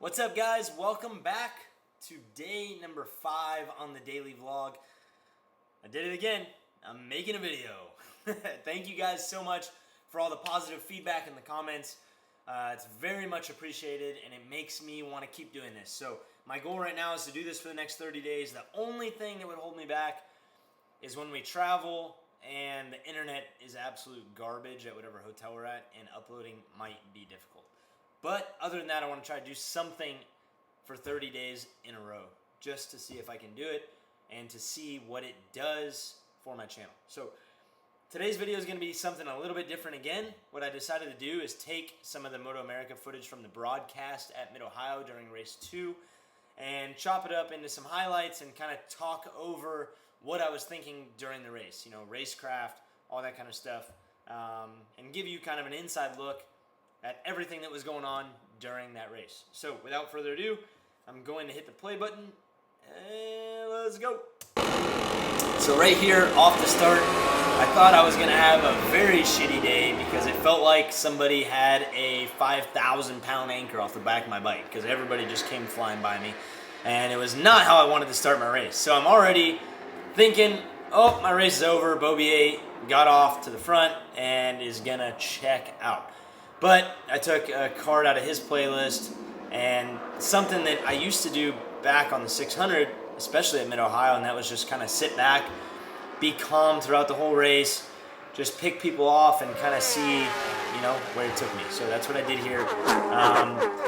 What's up, guys? Welcome back to day number 5 on the daily vlog. I did it again. I'm making a video. Thank you guys so much for all the positive feedback in the comments. It's very much appreciated, and it makes me want to keep doing this. So my goal right now is to do this for the next 30 days. The only thing that would hold me back is when we travel and the internet is absolute garbage at whatever hotel we're at, and uploading might be difficult. But other than that, I want to try to do something for 30 days in a row just to see if I can do it and to see what it does for my channel. So today's video is going to be something a little bit different again. What I decided to do is take some of the Moto America footage from the broadcast at Mid-Ohio during race 2 and chop it up into some highlights and kind of talk over what I was thinking during the race, you know, racecraft, all that kind of stuff, and give you kind of an inside look at everything that was going on during that race. So without further ado, I'm going to hit the play button and let's go. So right here off the start, I thought I was gonna have a very shitty day because it felt like somebody had a 5,000 pound anchor off the back of my bike because everybody just came flying by me, and it was not how I wanted to start my race. So I'm already thinking, oh, my race is over. Bobier got off to the front and is gonna check out. But I took a card out of his playlist, and something that I used to do back on the 600, especially at Mid-Ohio, and that was just kind of sit back, be calm throughout the whole race, just pick people off and kind of see, you know, where it took me. So that's what I did here.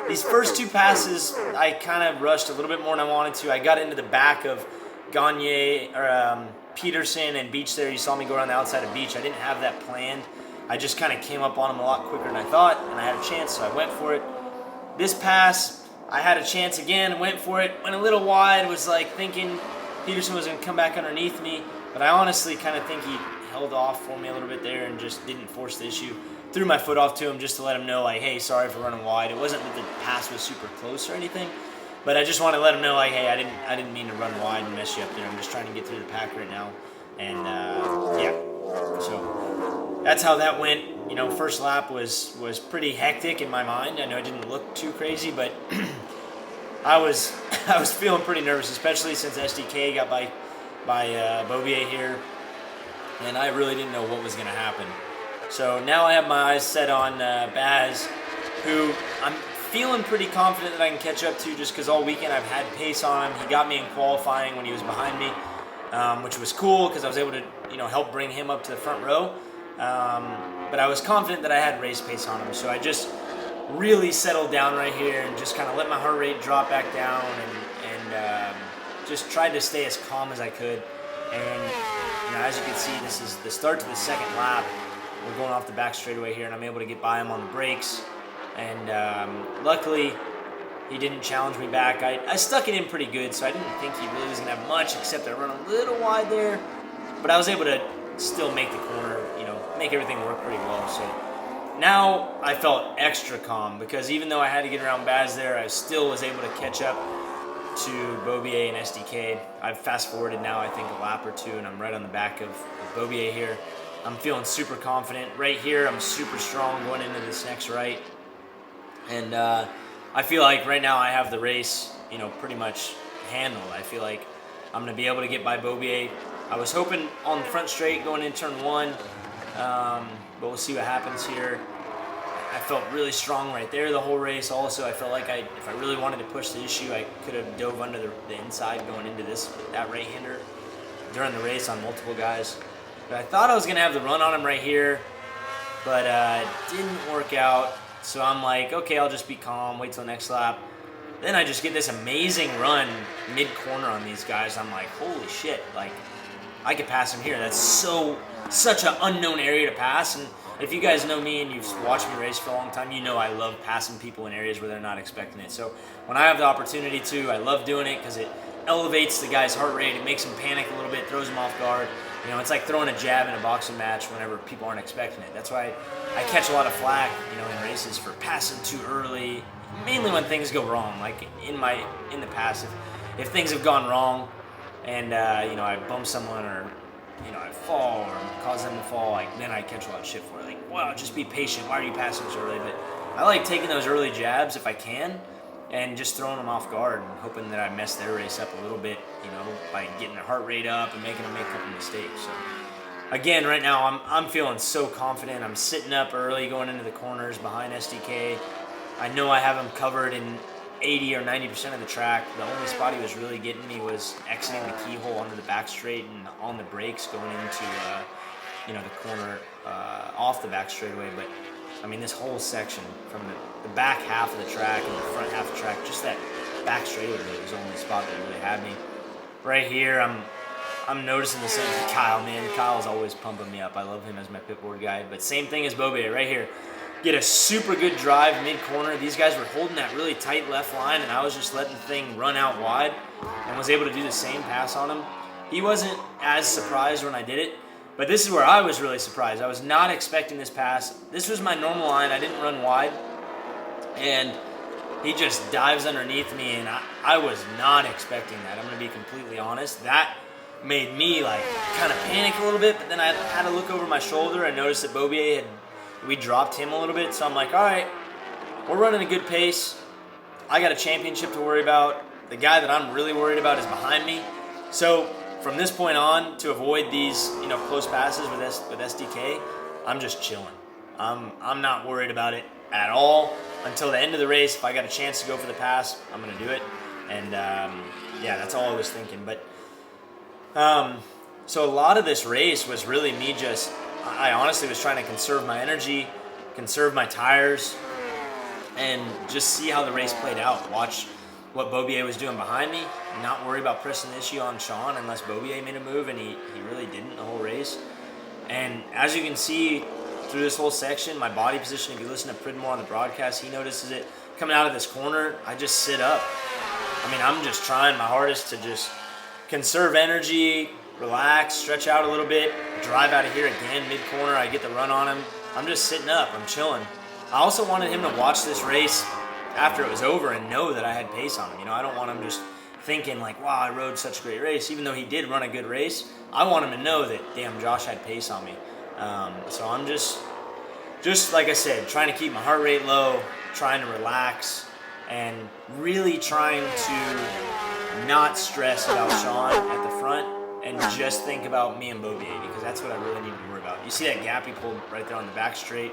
These first 2 passes, I kind of rushed a little bit more than I wanted to. I got into the back of Gagne, or Peterson and Beach there. You saw me go around the outside of Beach. I didn't have that planned. I just kind of came up on him a lot quicker than I thought, and I had a chance, so I went for it. This pass, I had a chance again, went for it, went a little wide, was like thinking Peterson was going to come back underneath me, but I honestly kind of think he held off for me a little bit there and just didn't force the issue. Threw my foot off to him just to let him know, like, hey, sorry for running wide. It wasn't that the pass was super close or anything, but I just wanted to let him know, like, hey, I didn't mean to run wide and mess you up there. I'm just trying to get through the pack right now, and yeah, so that's how that went. You know, first lap was pretty hectic in my mind. I know it didn't look too crazy, but I was feeling pretty nervous, especially since SDK got by Bobier here, and I really didn't know what was going to happen. So now I have my eyes set on Baz, who I'm feeling pretty confident that I can catch up to, just because all weekend I've had pace on him. He got me in qualifying when he was behind me, which was cool because I was able to, you know, help bring him up to the front row. But I was confident that I had race pace on him, so I just really settled down right here and just kind of let my heart rate drop back down and just tried to stay as calm as I could. And you know, as you can see, this is the start to the second lap. We're going off the back straightaway here, and I'm able to get by him on the brakes. And luckily, he didn't challenge me back. I stuck it in pretty good, so I didn't think he really was going to have much, except I run a little wide there. But I was able to still make the corner, you know, make everything work pretty well. So now I felt extra calm because even though I had to get around Baz there, I still was able to catch up to Bobier and SDK. I've fast forwarded now, I think, a lap or 2, and I'm right on the back of Bobier here. I'm feeling super confident. Right here, I'm super strong going into this next right. And I feel like right now I have the race, you know, pretty much handled. I feel like I'm going to be able to get by Bobier. I was hoping on the front straight going into turn 1, but we'll see what happens here. I felt really strong right there the whole race. Also, I felt like if I really wanted to push the issue, I could have dove under the inside going into that right-hander during the race on multiple guys. But I thought I was going to have the run on him right here, but it didn't work out. So I'm like, okay, I'll just be calm, wait till next lap. Then I just get this amazing run mid-corner on these guys. I'm like, holy shit, like, I could pass him here. That's such an unknown area to pass. And if you guys know me and you've watched me race for a long time, you know I love passing people in areas where they're not expecting it. So when I have the opportunity to, I love doing it because it elevates the guy's heart rate. It makes him panic a little bit, throws him off guard. You know, it's like throwing a jab in a boxing match whenever people aren't expecting it. That's why I catch a lot of flack, you know, in races for passing too early, mainly when things go wrong. Like in the past, if things have gone wrong, and you know, I bump someone or, you know, I fall or cause them to fall, like, then I catch a lot of shit for it. Like, wow, just be patient. Why are you passing so early? But I like taking those early jabs if I can, and just throwing them off guard and hoping that I mess their race up a little bit, by getting their heart rate up and making them make a couple mistakes. So again, right now I'm feeling so confident. I'm sitting up early going into the corners behind SDK. I know I have him covered in 80 or 90% of the track. The only spot he was really getting me was exiting the keyhole onto the back straight and on the brakes going into the corner off the back straightaway. But I mean, this whole section from the back half of the track and the front half of the track, just that back straightaway was the only spot that really had me. Right here, I'm noticing the same thing. Kyle, man, Kyle's always pumping me up. I love him as my pitboard guy. But same thing as Bobby right here. Get a super good drive mid-corner. These guys were holding that really tight left line, and I was just letting the thing run out wide and was able to do the same pass on him. He wasn't as surprised when I did it, but this is where I was really surprised. I was not expecting this pass. This was my normal line. I didn't run wide, and he just dives underneath me, and I was not expecting that. I'm going to be completely honest. That made me kind of panic a little bit, but then I had to look over my shoulder and noticed that Bobier we dropped him a little bit, so I'm like, all right, we're running a good pace. I got a championship to worry about. The guy that I'm really worried about is behind me. So from this point on, to avoid these close passes with SDK, I'm just chilling. I'm not worried about it at all until the end of the race. If I got a chance to go for the pass, I'm gonna do it. And yeah, that's all I was thinking. But so a lot of this race was really me just. I honestly was trying to conserve my energy, conserve my tires, and just see how the race played out. Watch what Bobier was doing behind me, not worry about pressing the issue on Sean unless Bobier made a move, and he really didn't the whole race. And as you can see through this whole section, my body position, if you listen to Pridmore on the broadcast, he notices it. Coming out of this corner, I just sit up. I mean, I'm just trying my hardest to just conserve energy, relax, stretch out a little bit, drive out of here again, mid-corner, I get the run on him. I'm just sitting up, I'm chilling. I also wanted him to watch this race after it was over and know that I had pace on him. I don't want him just thinking like, wow, I rode such a great race. Even though he did run a good race, I want him to know that, damn, Josh had pace on me. So I'm just like I said, trying to keep my heart rate low, trying to relax, and really trying to not stress about Sean at the front and just think about me and Bobier, because that's what I really need to worry about. You see that gap he pulled right there on the back straight?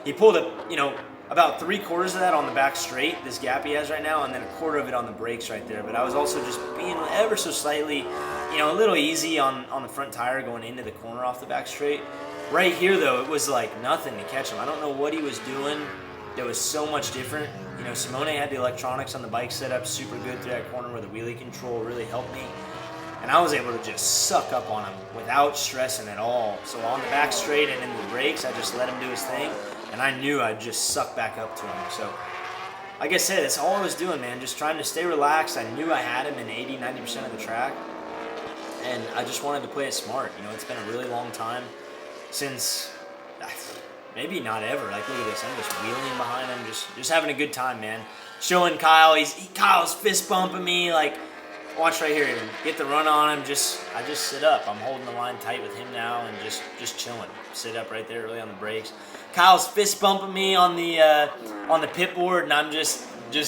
He pulled about 3/4 of that on the back straight, this gap he has right now, and then 1/4 of it on the brakes right there. But I was also just being ever so slightly, a little easy on the front tire going into the corner off the back straight. Right here, though, it was like nothing to catch him. I don't know what he was doing that was so much different. Simone had the electronics on the bike set up super good through that corner where the wheelie control really helped me. And I was able to just suck up on him without stressing at all. So on the back straight and in the brakes, I just let him do his thing. And I knew I'd just suck back up to him. So, like I said, that's all I was doing, man. Just trying to stay relaxed. I knew I had him in 80, 90% of the track. And I just wanted to play it smart. It's been a really long time since, maybe not ever. Like, look at this. I'm just wheeling behind him. Just having a good time, man. Showing Kyle. Kyle's fist bumping me. Like, watch right here. Get the run on him. I just sit up. I'm holding the line tight with him now and just chilling. Sit up right there early on the brakes. Kyle's fist bumping me on the pit board, and I'm just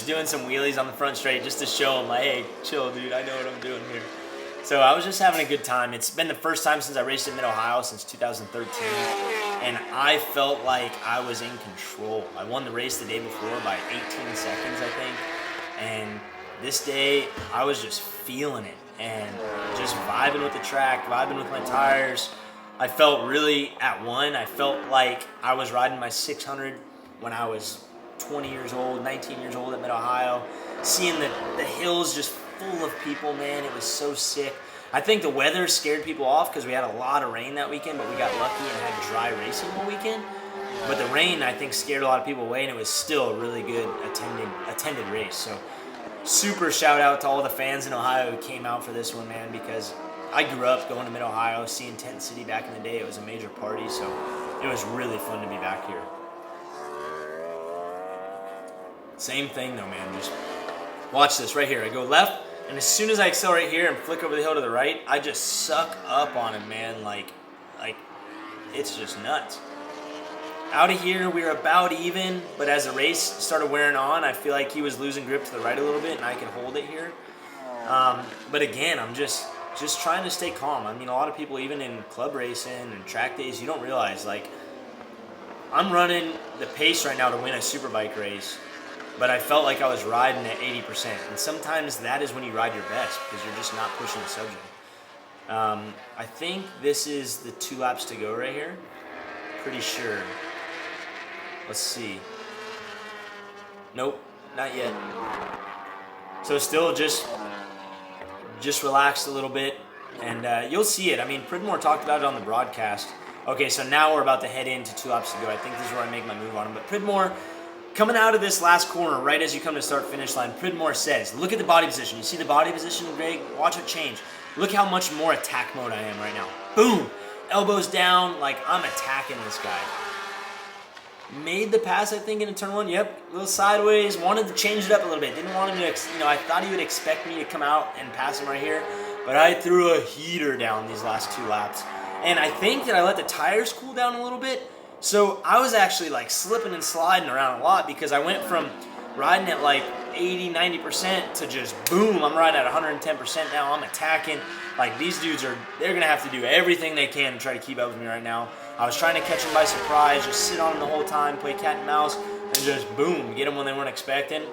doing some wheelies on the front straight just to show him, like, hey, chill, dude. I know what I'm doing here. So I was just having a good time. It's been the first time since I raced in Mid-Ohio since 2013, and I felt like I was in control. I won the race the day before by 18 seconds, I think, and this day I was just feeling it and just vibing with the track, vibing with my tires. I felt really at one. I felt like I was riding my 600 when I was 20 years old, 19 years old at Mid-Ohio, seeing the hills just full of people, man. It was so sick. I think the weather scared people off because we had a lot of rain that weekend, but we got lucky and had dry racing all weekend. But the rain, I think, scared a lot of people away, and it was still a really good attended race. So super shout out to all the fans in Ohio who came out for this one, man, because I grew up going to Mid-Ohio, seeing Tent City back in the day. It was a major party, so it was really fun to be back here. Same thing though, man. Just watch this right here. I go left, and as soon as I accelerate here and flick over the hill to the right, I just suck up on him, man. Like it's just nuts. Out of here, we were about even, but as the race started wearing on, I feel like he was losing grip to the right a little bit, and I could hold it here. But again, I'm just trying to stay calm. I mean, a lot of people, even in club racing and track days, you don't realize, like, I'm running the pace right now to win a superbike race, but I felt like I was riding at 80%. And sometimes that is when you ride your best, because you're just not pushing the subject. I think this is the 2 laps to go right here. Pretty sure. Let's see. Nope, not yet. So still just relaxed a little bit, and you'll see it. I mean, Pridmore talked about it on the broadcast. Okay, so now we're about to head into 2 laps to go. I think this is where I make my move on him. But Pridmore, coming out of this last corner, right as you come to start-finish line, Pridmore says, look at the body position. You see the body position, Greg? Watch it change. Look how much more attack mode I am right now. Boom! Elbows down, like I'm attacking this guy. Made the pass, I think, in turn 1. Yep, a little sideways. Wanted to change it up a little bit. Didn't want him to, I thought he would expect me to come out and pass him right here. But I threw a heater down these last 2 laps. And I think that I let the tires cool down a little bit. So I was actually like slipping and sliding around a lot, because I went from riding at like 80, 90% to just boom, I'm riding at 110% now. I'm attacking. Like, these dudes they're going to have to do everything they can to try to keep up with me right now. I was trying to catch them by surprise, just sit on them the whole time, play cat and mouse, and just boom, get them when they weren't expecting.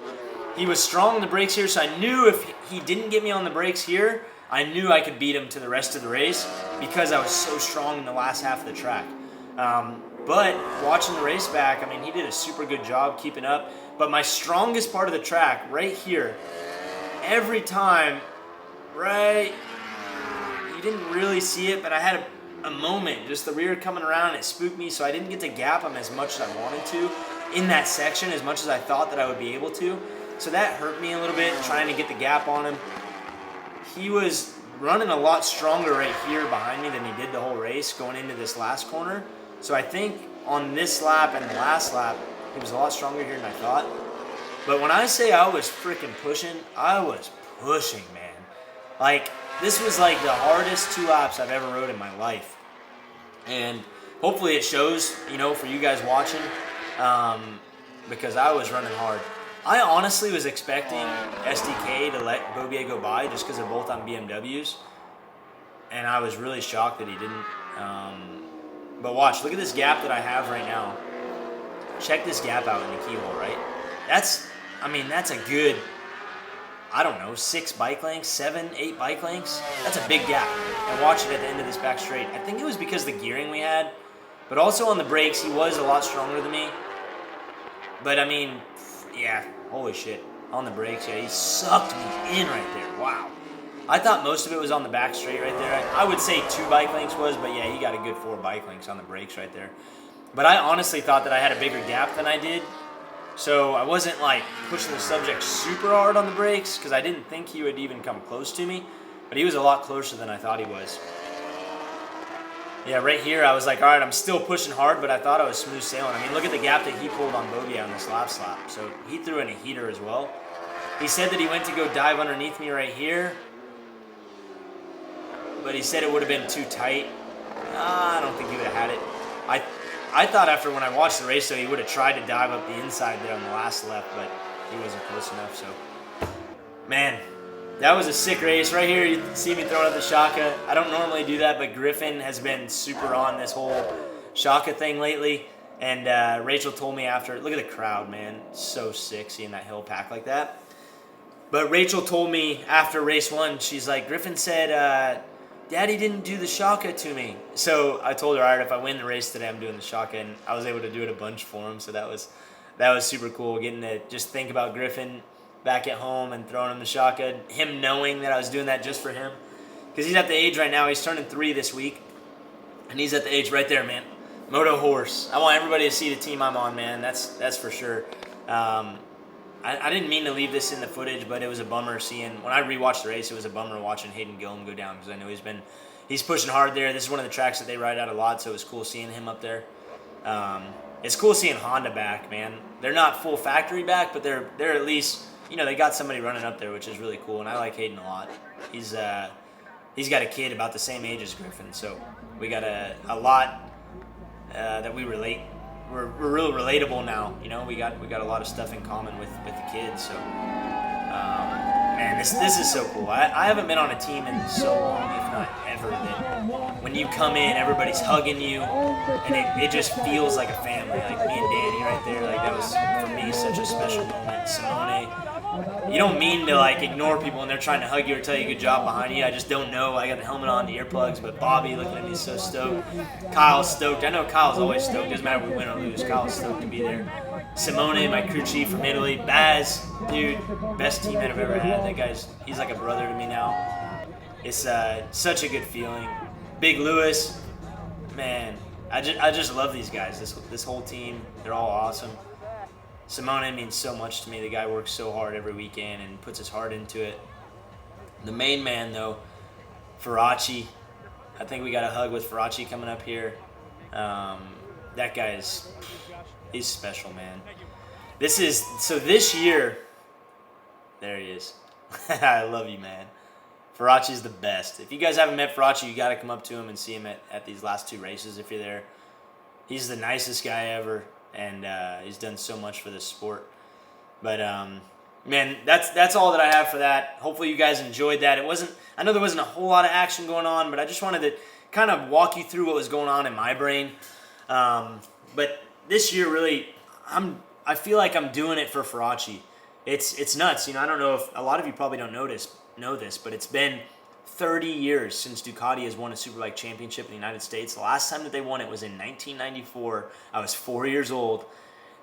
He was strong on the brakes here, so I knew if he didn't get me on the brakes here, I knew I could beat him to the rest of the race, because I was so strong in the last half of the track. But watching the race back, I mean, he did a super good job keeping up. But my strongest part of the track, right here, every time, right, you didn't really see it, but I had a moment, just the rear coming around, and it spooked me, so I didn't get to gap him as much as I wanted to in that section, as much as I thought that I would be able to. So that hurt me a little bit, trying to get the gap on him. He was running a lot stronger right here behind me than he did the whole race going into this last corner. So I think on this lap and the last lap, he was a lot stronger here than I thought. But when I say I was freaking pushing, I was pushing, man. Like, this was like the hardest 2 laps I've ever rode in my life. And hopefully it shows, for you guys watching, because I was running hard. I honestly was expecting SDK to let Bobier go by just because they're both on BMWs. And I was really shocked that he didn't. But watch, look at this gap that I have right now. Check this gap out in the keyhole, right? That's a good, I don't know, 6 bike lengths, 7, 8 bike lengths. That's a big gap. And watch it at the end of this back straight. I think it was because of the gearing we had, but also on the brakes, he was a lot stronger than me. But I mean, yeah, holy shit. On the brakes, yeah, he sucked me in right there. Wow. I thought most of it was on the back straight right there. I would say 2 bike lengths was, but yeah, he got a good 4 bike lengths on the brakes right there. But I honestly thought that I had a bigger gap than I did. So I wasn't like pushing the subject super hard on the brakes, because I didn't think he would even come close to me. But he was a lot closer than I thought he was. Yeah, right here I was like, all right, I'm still pushing hard, but I thought I was smooth sailing. I mean, look at the gap that he pulled on Bobier on this last lap. So he threw in a heater as well. He said that he went to go dive underneath me right here, but he said it would have been too tight. I don't think he would have had it. I thought after when I watched the race, though, he would have tried to dive up the inside there on the last left, but he wasn't close enough, so. Man, that was a sick race. Right here, you see me throwing up the Shaka. I don't normally do that, but Griffin has been super on this whole Shaka thing lately. And Rachel told me after, look at the crowd, man. So sick seeing that hill pack like that. But Rachel told me after race 1, she's like, Griffin said, Daddy didn't do the Shaka to me. So I told her, all right, if I win the race today, I'm doing the Shaka. And I was able to do it a bunch for him. So that was super cool, getting to just think about Griffin back at home and throwing him the Shaka. Him knowing that I was doing that just for him. Because he's at the age right now, he's turning 3 this week. And he's at the age right there, man. Moto Horse. I want everybody to see the team I'm on, man. That's for sure. I didn't mean to leave this in the footage, but it was a bummer seeing, when I rewatched the race, it was a bummer watching Hayden Gillum go down, because I know he's pushing hard there. This is one of the tracks that they ride out a lot, so it was cool seeing him up there. It's cool seeing Honda back, man. They're not full factory back, but they're at least, they got somebody running up there, which is really cool, and I like Hayden a lot. He's got a kid about the same age as Griffin, so we got a lot that we relate we're real relatable now. You know, we got a lot of stuff in common with the kids. So, man, this is so cool. I haven't been on a team in so long, if not ever, that when you come in, everybody's hugging you, and it just feels like a family. Like me and Danny right there, like that was for me such a special moment. Simone, you don't mean to like ignore people when they're trying to hug you or tell you good job behind you. I just don't know. I got the helmet on, the earplugs, but Bobby looking at me so stoked. Kyle's stoked. I know Kyle's always stoked. Doesn't matter if we win or lose. Kyle's stoked to be there. Simone, my crew chief from Italy. Baz, dude, best teammate I've ever had. That he's like a brother to me now. It's such a good feeling. Big Lewis, man, I just love these guys. This whole team, they're all awesome. Simone means so much to me. The guy works so hard every weekend and puts his heart into it. The main man, though, Faraci. I think we got a hug with Faraci coming up here. That he's special, man. This year, there he is. I love you, man. Faraci's the best. If you guys haven't met Faraci, you got to come up to him and see him at these last 2 races if you're there. He's the nicest guy ever. And he's done so much for this sport. But man, that's all that I have for that. Hopefully you guys enjoyed that. I know there wasn't a whole lot of action going on, but I just wanted to kind of walk you through what was going on in my brain. But this year, really, I feel like I'm doing it for Faraci. It's nuts. You know, I don't know if a lot of you probably don't know this, but it's been 30 years since Ducati has won a Superbike championship in the United States. The last time that they won it was in 1994. I was 4 years old.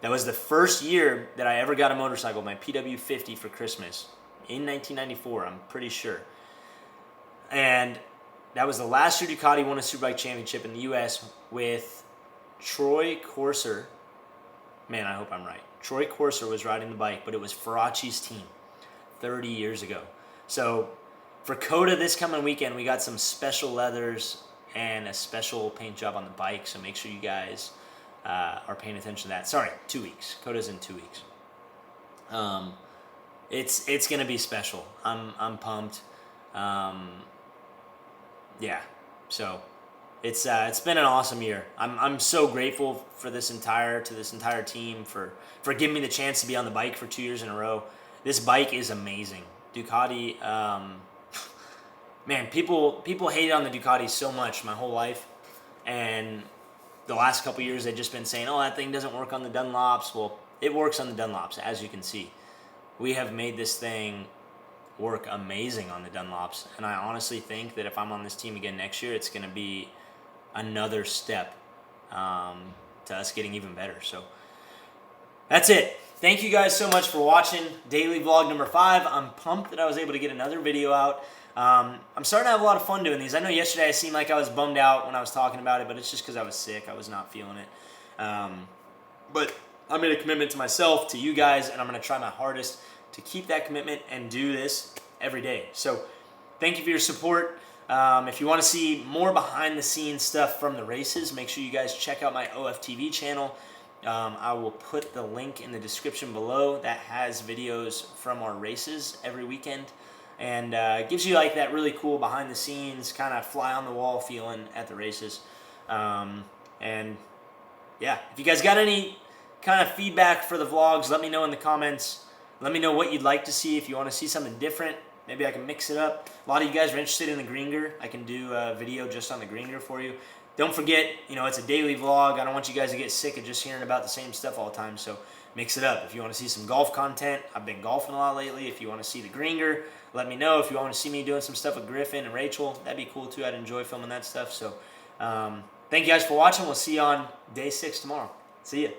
That was the first year that I ever got a motorcycle, my PW50 for Christmas, in 1994, I'm pretty sure. And that was the last year Ducati won a Superbike championship in the U.S. with Troy Corser. Man, I hope I'm right. Troy Corser was riding the bike, but it was Faraci's team 30 years ago. So for COTA this coming weekend, we got some special leathers and a special paint job on the bike, so make sure you guys are paying attention to that. Sorry, 2 weeks. COTA's in 2 weeks. It's gonna be special. I'm pumped. Yeah. So it's been an awesome year. I'm so grateful for this entire team for giving me the chance to be on the bike for 2 years in a row. This bike is amazing. Ducati. Man, people hated on the Ducati so much my whole life, and the last couple years they've just been saying, "Oh, that thing doesn't work on the Dunlops." Well, it works on the Dunlops, as you can see. We have made this thing work amazing on the Dunlops, and I honestly think that if I'm on this team again next year, it's going to be another step to us getting even better. So that's it. Thank you guys so much for watching daily vlog number 5. I'm pumped that I was able to get another video out. I'm starting to have a lot of fun doing these. I know yesterday I seemed like I was bummed out when I was talking about it, but it's just because I was sick. I was not feeling it. But I made a commitment to myself, to you guys, and I'm going to try my hardest to keep that commitment and do this every day. So thank you for your support. If you want to see more behind the scenes stuff from the races, make sure you guys check out my OFTV channel. I will put the link in the description below. That has videos from our races every weekend. And it gives you like that really cool behind the scenes, kind of fly on the wall feeling at the races. And yeah, if you guys got any kind of feedback for the vlogs, let me know in the comments. Let me know what you'd like to see. If you want to see something different, maybe I can mix it up. A lot of you guys are interested in the Gringer. I can do a video just on the Gringer for you. Don't forget, you know, it's a daily vlog. I don't want you guys to get sick of just hearing about the same stuff all the time. So mix it up. If you want to see some golf content, I've been golfing a lot lately. If you want to see the Gringer, let me know. If you want to see me doing some stuff with Griffin and Rachel, that'd be cool too. I'd enjoy filming that stuff. So thank you guys for watching. We'll see you on day 6 tomorrow. See ya.